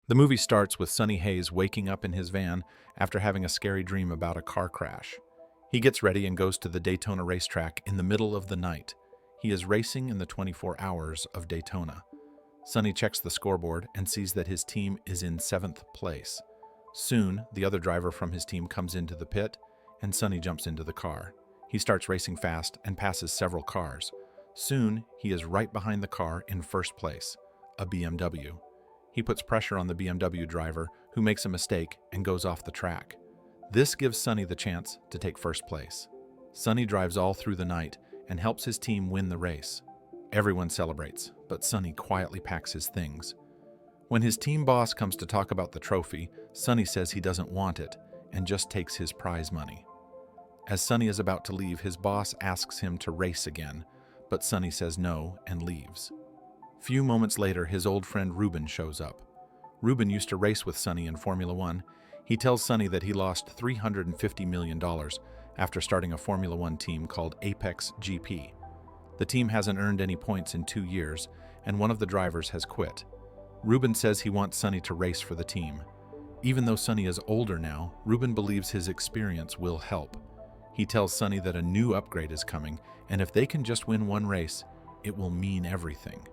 The movie starts with Sonny Hayes waking up in his van after having a scary dream about a car crash. He gets ready and goes to the Daytona racetrack in the middle of the night. He is racing in the 24 hours of Daytona. Sonny checks the scoreboard and sees that his team is in 7th place. Soon, the other driver from his team comes into the pit, and Sonny jumps into the car. He starts racing fast and passes several cars. Soon, he is right behind the car in first place, a BMW. He puts pressure on the BMW driver, who makes a mistake and goes off the track. This gives Sonny the chance to take first place. Sonny drives all through the night and helps his team win the race. Everyone celebrates, but Sonny quietly packs his things. When his team boss comes to talk about the trophy, Sonny says he doesn't want it and just takes his prize money. As Sonny is about to leave, his boss asks him to race again, but Sonny says no and leaves. Few moments later, his old friend Ruben shows up. Ruben used to race with Sonny in Formula One. He tells Sonny that he lost $350 million after starting a Formula One team called Apex GP. The team hasn't earned any points in 2 years, and one of the drivers has quit. Ruben says he wants Sonny to race for the team. Even though Sonny is older now, Ruben believes his experience will help. He tells Sonny that a new upgrade is coming, and if they can just win one race, it will mean everything.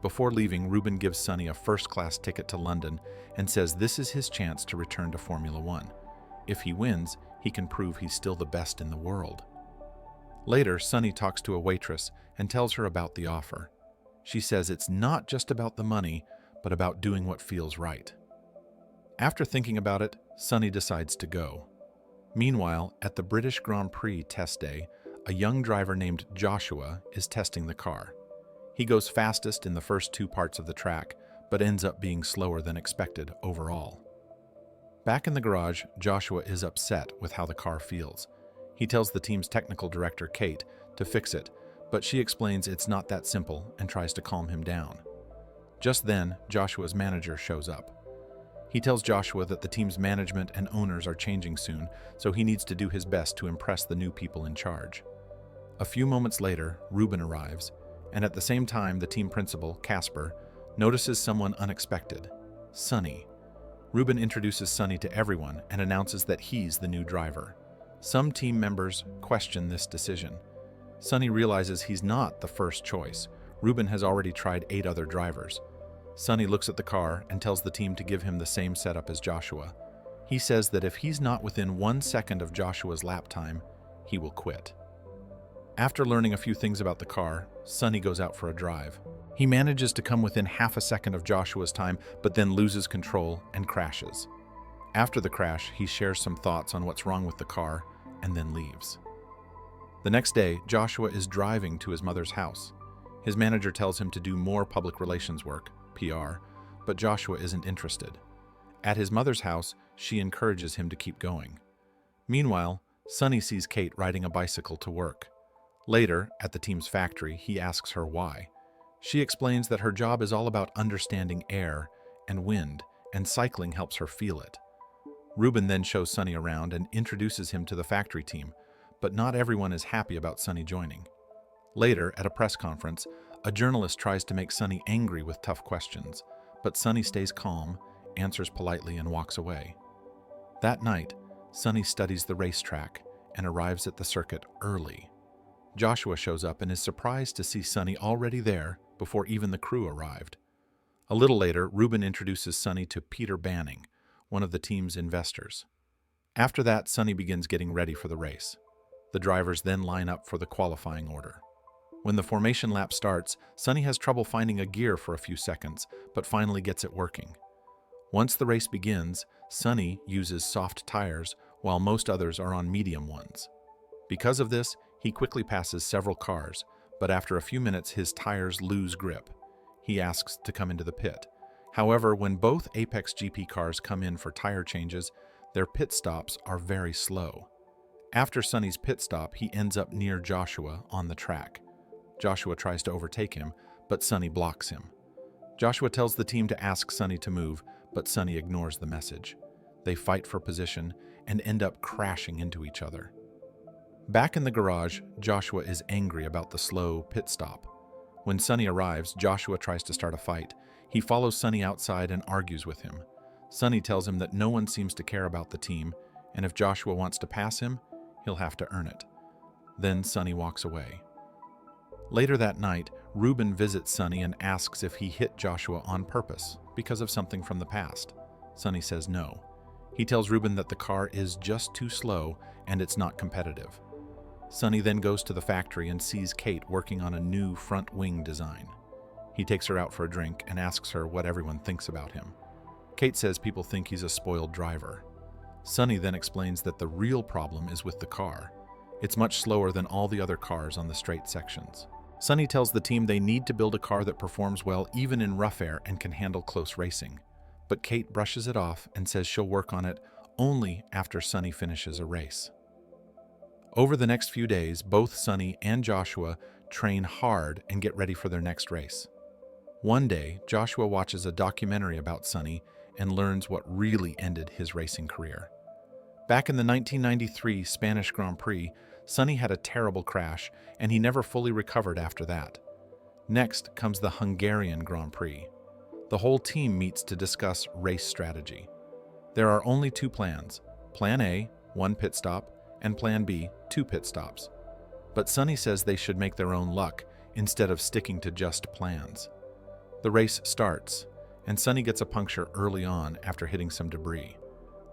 Before leaving, Ruben gives Sonny a first-class ticket to London and says this is his chance to return to Formula One. If he wins, he can prove he's still the best in the world. Later, Sonny talks to a waitress and tells her about the offer. She says it's not just about the money, but about doing what feels right. After thinking about it, Sonny decides to go. Meanwhile, at the British Grand Prix test day, a young driver named Joshua is testing the car. He goes fastest in the first 2 parts of the track, but ends up being slower than expected overall. Back in the garage, Joshua is upset with how the car feels. He tells the team's technical director, Kate, to fix it, but she explains it's not that simple and tries to calm him down. Just then, Joshua's manager shows up. He tells Joshua that the team's management and owners are changing soon, so he needs to do his best to impress the new people in charge. A few moments later, Ruben arrives, and at the same time, the team principal, Casper, notices someone unexpected, Sonny. Ruben introduces Sonny to everyone and announces that he's the new driver. Some team members question this decision. Sonny realizes he's not the first choice. Ruben has already tried 8 other drivers. Sonny looks at the car and tells the team to give him the same setup as Joshua. He says that if he's not within 1 second of Joshua's lap time, he will quit. After learning a few things about the car, Sonny goes out for a drive. He manages to come within half a second of Joshua's time, but then loses control and crashes. After the crash, he shares some thoughts on what's wrong with the car and then leaves. The next day, Joshua is driving to his mother's house. His manager tells him to do more public relations work, PR, but Joshua isn't interested. At his mother's house, she encourages him to keep going. Meanwhile, Sonny sees Kate riding a bicycle to work. Later, at the team's factory, he asks her why. She explains that her job is all about understanding air and wind, and cycling helps her feel it. Ruben then shows Sonny around and introduces him to the factory team, but not everyone is happy about Sonny joining. Later, at a press conference, a journalist tries to make Sonny angry with tough questions, but Sonny stays calm, answers politely, and walks away. That night, Sonny studies the racetrack and arrives at the circuit early. Joshua shows up and is surprised to see Sonny already there before even the crew arrived. A little later, Ruben introduces Sonny to Peter Banning, one of the team's investors. After that, Sonny begins getting ready for the race. The drivers then line up for the qualifying order. When the formation lap starts, Sonny has trouble finding a gear for a few seconds, but finally gets it working. Once the race begins, Sonny uses soft tires, while most others are on medium ones. Because of this, he quickly passes several cars, but after a few minutes his tires lose grip. He asks to come into the pit. However, when both Apex GP cars come in for tire changes, their pit stops are very slow. After Sonny's pit stop, he ends up near Joshua on the track. Joshua tries to overtake him, but Sonny blocks him. Joshua tells the team to ask Sonny to move, but Sonny ignores the message. They fight for position and end up crashing into each other. Back in the garage, Joshua is angry about the slow pit stop. When Sonny arrives, Joshua tries to start a fight. He follows Sonny outside and argues with him. Sonny tells him that no one seems to care about the team, and if Joshua wants to pass him, he'll have to earn it. Then Sonny walks away. Later that night, Ruben visits Sonny and asks if he hit Joshua on purpose because of something from the past. Sonny says no. He tells Ruben that the car is just too slow and it's not competitive. Sonny then goes to the factory and sees Kate working on a new front wing design. He takes her out for a drink and asks her what everyone thinks about him. Kate says people think he's a spoiled driver. Sonny then explains that the real problem is with the car. It's much slower than all the other cars on the straight sections. Sonny tells the team they need to build a car that performs well even in rough air and can handle close racing. But Kate brushes it off and says she'll work on it only after Sonny finishes a race. Over the next few days, both Sonny and Joshua train hard and get ready for their next race. One day, Joshua watches a documentary about Sonny and learns what really ended his racing career. Back in the 1993 Spanish Grand Prix, Sonny had a terrible crash, and he never fully recovered after that. Next comes the Hungarian Grand Prix. The whole team meets to discuss race strategy. There are only two plans: Plan A, 1 pit stop, and Plan B, 2 pit stops. But Sonny says they should make their own luck instead of sticking to just plans. The race starts, and Sonny gets a puncture early on after hitting some debris.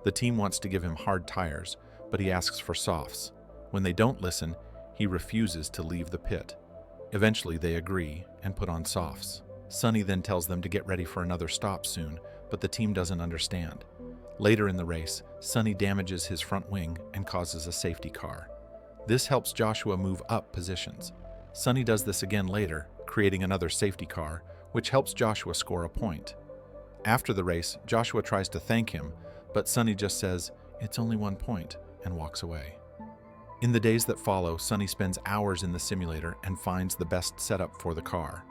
The team wants to give him hard tires, but he asks for softs. When they don't listen, he refuses to leave the pit. Eventually, they agree and put on softs. Sonny then tells them to get ready for another stop soon, but the team doesn't understand. Later in the race, Sonny damages his front wing and causes a safety car. This helps Joshua move up positions. Sonny does this again later, creating another safety car, which helps Joshua score a point. After the race, Joshua tries to thank him, but Sonny just says, "It's only 1 point," and walks away. In the days that follow, Sonny spends hours in the simulator and finds the best setup for the car.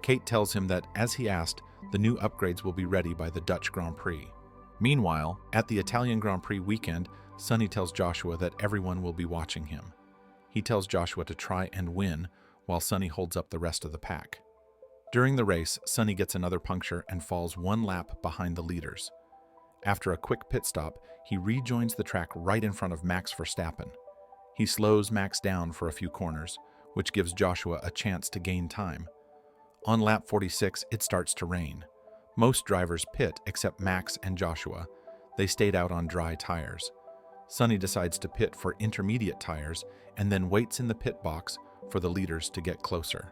Kate tells him that, as he asked, the new upgrades will be ready by the Dutch Grand Prix. Meanwhile, at the Italian Grand Prix weekend, Sonny tells Joshua that everyone will be watching him. He tells Joshua to try and win, while Sonny holds up the rest of the pack. During the race, Sonny gets another puncture and falls 1 lap behind the leaders. After a quick pit stop, he rejoins the track right in front of Max Verstappen. He slows Max down for a few corners, which gives Joshua a chance to gain time. On lap 46, it starts to rain. Most drivers pit except Max and Joshua. They stayed out on dry tires. Sonny decides to pit for intermediate tires and then waits in the pit box for the leaders to get closer.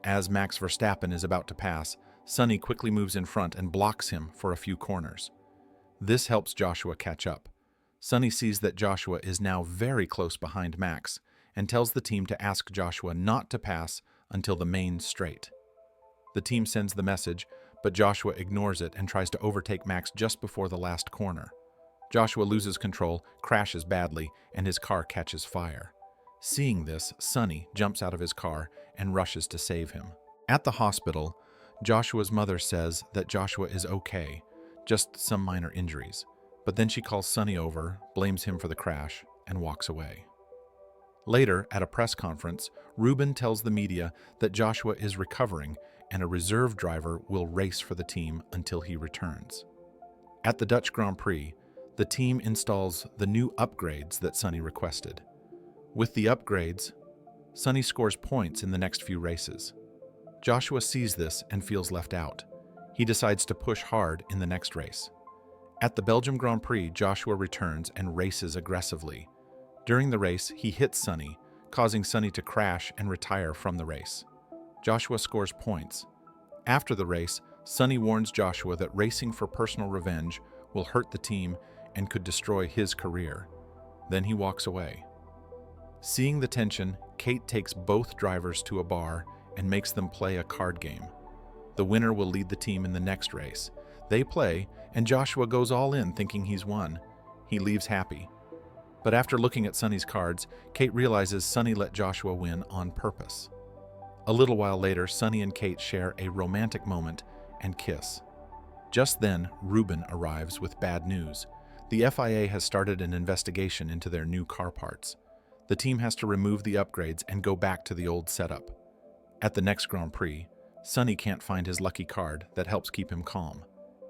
As Max Verstappen is about to pass, Sonny quickly moves in front and blocks him for a few corners. This helps Joshua catch up. Sonny sees that Joshua is now very close behind Max and tells the team to ask Joshua not to pass until the main straight. The team sends the message, but Joshua ignores it and tries to overtake Max just before the last corner. Joshua loses control, crashes badly, and his car catches fire. Seeing this, Sonny jumps out of his car and rushes to save him. At the hospital, Joshua's mother says that Joshua is okay, just some minor injuries. But then she calls Sonny over, blames him for the crash, and walks away. Later, at a press conference, Ruben tells the media that Joshua is recovering and a reserve driver will race for the team until he returns. At the Dutch Grand Prix, the team installs the new upgrades that Sonny requested. With the upgrades, Sonny scores points in the next few races. Joshua sees this and feels left out. He decides to push hard in the next race. At the Belgium Grand Prix, Joshua returns and races aggressively. During the race, he hits Sonny, causing Sonny to crash and retire from the race. Joshua scores points. After the race, Sonny warns Joshua that racing for personal revenge will hurt the team and could destroy his career. Then he walks away. Seeing the tension, Kate takes both drivers to a bar and makes them play a card game. The winner will lead the team in the next race. They play, and Joshua goes all in thinking he's won. He leaves happy. But after looking at Sonny's cards, Kate realizes Sonny let Joshua win on purpose. A little while later, Sonny and Kate share a romantic moment and kiss. Just then, Ruben arrives with bad news. The FIA has started an investigation into their new car parts. The team has to remove the upgrades and go back to the old setup. At the next Grand Prix, Sonny can't find his lucky card that helps keep him calm.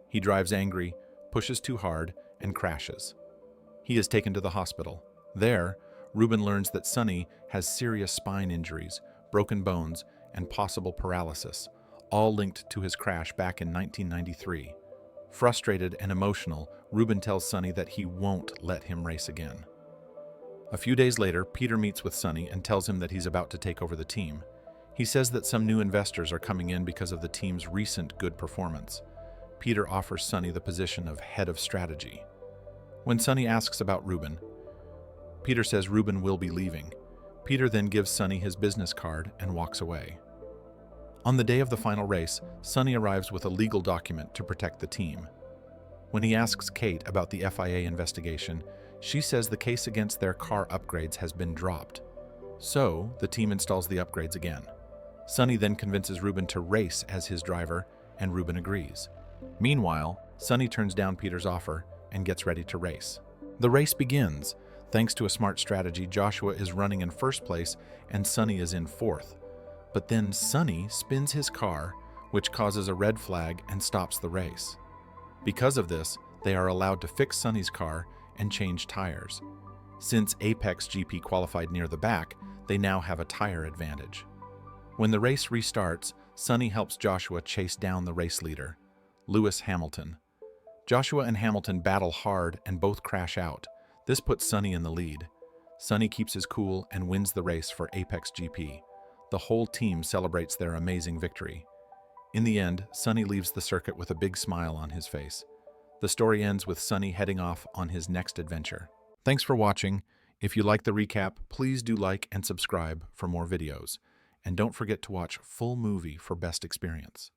He drives angry, pushes too hard, and crashes. He is taken to the hospital. There, Ruben learns that Sonny has serious spine injuries, broken bones, and possible paralysis, all linked to his crash back in 1993. Frustrated and emotional, Ruben tells Sonny that he won't let him race again. A few days later, Peter meets with Sonny and tells him that he's about to take over the team. He says that some new investors are coming in because of the team's recent good performance. Peter offers Sonny the position of head of strategy. When Sonny asks about Ruben, Peter says Ruben will be leaving. Peter then gives Sonny his business card and walks away. On the day of the final race, Sonny arrives with a legal document to protect the team. When he asks Kate about the FIA investigation, she says the case against their car upgrades has been dropped. So, the team installs the upgrades again. Sonny then convinces Ruben to race as his driver, and Ruben agrees. Meanwhile, Sonny turns down Peter's offer and gets ready to race. The race begins. Thanks to a smart strategy, Joshua is running in first place and Sonny is in fourth. But then Sonny spins his car, which causes a red flag and stops the race. Because of this, they are allowed to fix Sonny's car and change tires. Since Apex GP qualified near the back, they now have a tire advantage. When the race restarts, Sonny helps Joshua chase down the race leader, Lewis Hamilton. Joshua and Hamilton battle hard and both crash out. This puts Sonny in the lead. Sonny keeps his cool and wins the race for Apex GP. The whole team celebrates their amazing victory. In the end, Sonny leaves the circuit with a big smile on his face. The story ends with Sonny heading off on his next adventure. Thanks for watching. If you like the recap, please do like and subscribe for more videos. And don't forget to watch full movie for best experience.